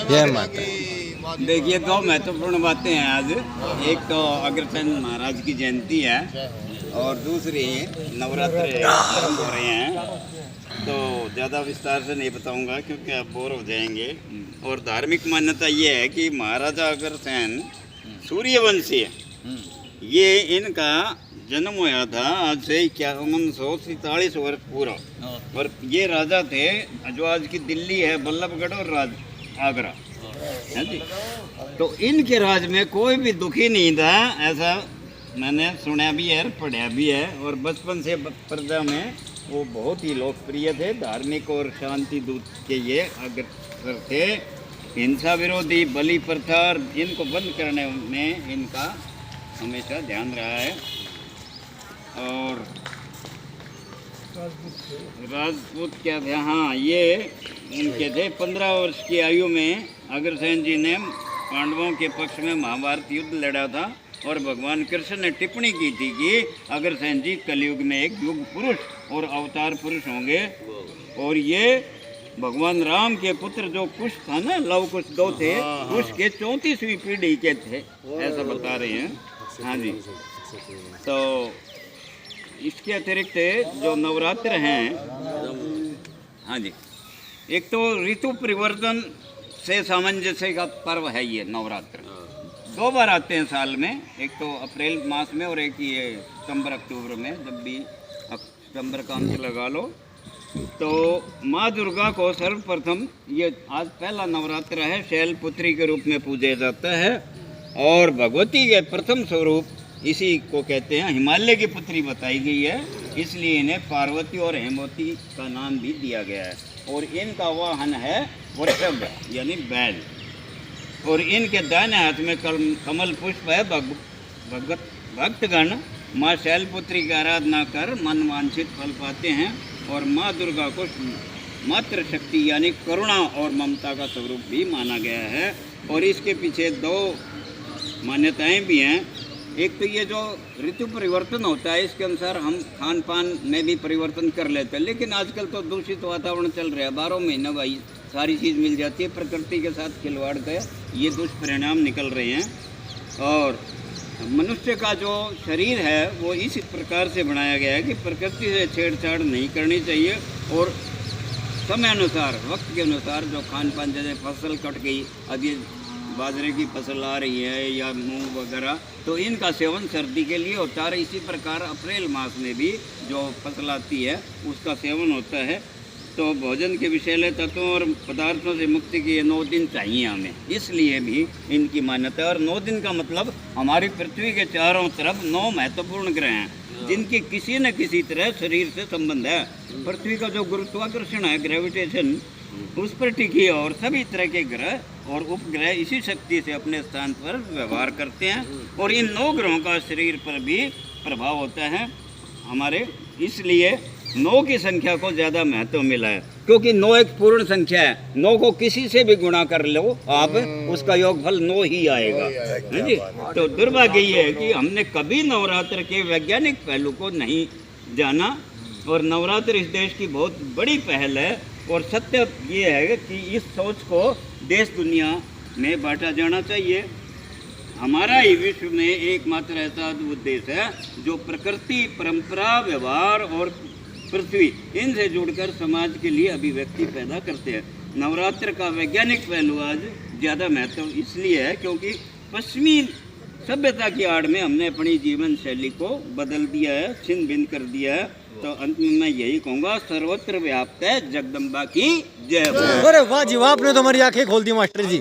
जय माता। देखिए, दो महत्वपूर्ण बातें हैं आज। एक तो अग्रसेन महाराज की जयंती है और दूसरी नवरात्र आरंभ हो रहे हैं। तो ज़्यादा विस्तार से नहीं बताऊंगा क्योंकि आप बोर हो जाएंगे। और धार्मिक मान्यता ये है कि महाराजा अग्रसेन सूर्यवंशी है। ये इनका जन्म हुआ था आज से 5147 वर्ष पूर्व। और ये राजा थे जो आज की दिल्ली है, बल्लभगढ़ और आगरा है जी। तो इनके राज में कोई भी दुखी नहीं था, ऐसा मैंने सुना भी है, पढ़ा भी है। और बचपन से प्रजा में वो बहुत ही लोकप्रिय थे, धार्मिक और शांति दूत के ये अग्रसर थे। हिंसा विरोधी, बलि प्रथा इनको बंद करने में इनका हमेशा ध्यान रहा है। और राजपूत क्या थे, हाँ ये इनके थे। 15 वर्ष की आयु में अग्रसेन जी ने पांडवों के पक्ष में महाभारत युद्ध लड़ा था। और भगवान कृष्ण ने टिप्पणी की थी कि अग्रसेन जी कलयुग में एक युग पुरुष और अवतार पुरुष होंगे। और ये भगवान राम के पुत्र जो कुश था ना, लव कुश दो थे, कुश के 34वीं पीढ़ी के थे, ऐसा बता रहे हैं। हाँ जी। तो इसके अतिरिक्त जो नवरात्र हैं, हाँ जी, एक तो ऋतु परिवर्तन से सामंजस्य का पर्व है ये नवरात्र। 2 बार आते हैं साल में, एक तो अप्रैल मास में और एक ये सितंबर अक्टूबर में, जब भी सितंबर का अंत लगा लो। तो माँ दुर्गा को सर्वप्रथम ये आज पहला नवरात्र है, शैलपुत्री के रूप में पूजा जाता है। और भगवती के प्रथम स्वरूप इसी को कहते हैं, हिमालय की पुत्री बताई गई है, इसलिए इन्हें पार्वती और हेमवती का नाम भी दिया गया है। और इनका वाहन है वृषभ यानी बैल। और इनके दाहिने हाथ में कमल पुष्प है। भक्तगण माँ शैलपुत्री की आराधना कर मन वांछित फल पाते हैं। और माँ दुर्गा को मातृ शक्ति यानी करुणा और ममता का स्वरूप भी माना गया है। और इसके पीछे 2 मान्यताएं भी हैं। एक तो ये जो ऋतु परिवर्तन होता है, इसके अनुसार हम खान पान में भी परिवर्तन कर लेते हैं। लेकिन आजकल तो दूषित वातावरण चल रहा है, 12 महीने भाई सारी चीज़ मिल जाती है, प्रकृति के साथ खिलवाड़ के ये दुष्परिणाम निकल रहे हैं। और मनुष्य का जो शरीर है वो इस प्रकार से बनाया गया है कि प्रकृति से छेड़छाड़ नहीं करनी चाहिए। और समय अनुसार, वक्त के अनुसार जो खान पान, जैसे फसल कट गई, अभी बाजरे की फसल आ रही है या मूंग वगैरह, तो इनका सेवन सर्दी के लिए होता है। इसी प्रकार अप्रैल मास में भी जो फसल आती है उसका सेवन होता है। तो भोजन के विषैले तत्वों और पदार्थों से मुक्ति के 9 दिन चाहिए हमें, इसलिए भी इनकी मान्यता है। और 9 दिन का मतलब हमारी पृथ्वी के चारों तरफ 9 महत्वपूर्ण ग्रह हैं जिनकी किसी न किसी तरह शरीर से संबंध है। पृथ्वी का जो गुरुत्वाकर्षण है, ग्रेविटेशन, उस पर टिकी है। और सभी तरह के ग्रह और उपग्रह इसी शक्ति से अपने स्थान पर व्यवहार करते हैं। और इन 9 ग्रहों का शरीर पर भी प्रभाव होता है हमारे, इसलिए 9 की संख्या को ज़्यादा महत्व मिला है। क्योंकि 9 एक पूर्ण संख्या है, 9 को किसी से भी गुणा कर लो आप, उसका योगफल 9 ही आएगा, है जी। तो दुर्भाग्य ये है कि हमने कभी नवरात्र के वैज्ञानिक पहलू को नहीं जाना। और नवरात्र इस देश की बहुत बड़ी पहल है। और सत्य ये है कि इस सोच को देश दुनिया में बांटा जाना चाहिए। हमारा ही विश्व में एकमात्र ऐसा अद्भुत देश है जो प्रकृति, परंपरा, व्यवहार और पृथ्वी, इनसे जुड़कर समाज के लिए अभिव्यक्ति पैदा करते हैं। नवरात्र का वैज्ञानिक पहलू आज ज़्यादा महत्व इसलिए है क्योंकि पश्चिमी सभ्यता की आड़ में हमने अपनी जीवन शैली को बदल दिया है, छिन्न भिन्न कर दिया है। तो अंत में मैं यही कहूँगा, सर्वत्र व्याप्त है जगदम्बा की जय। अरे वाह जी वाह, आपने तो हमारी आंखें खोल दी मास्टर जी।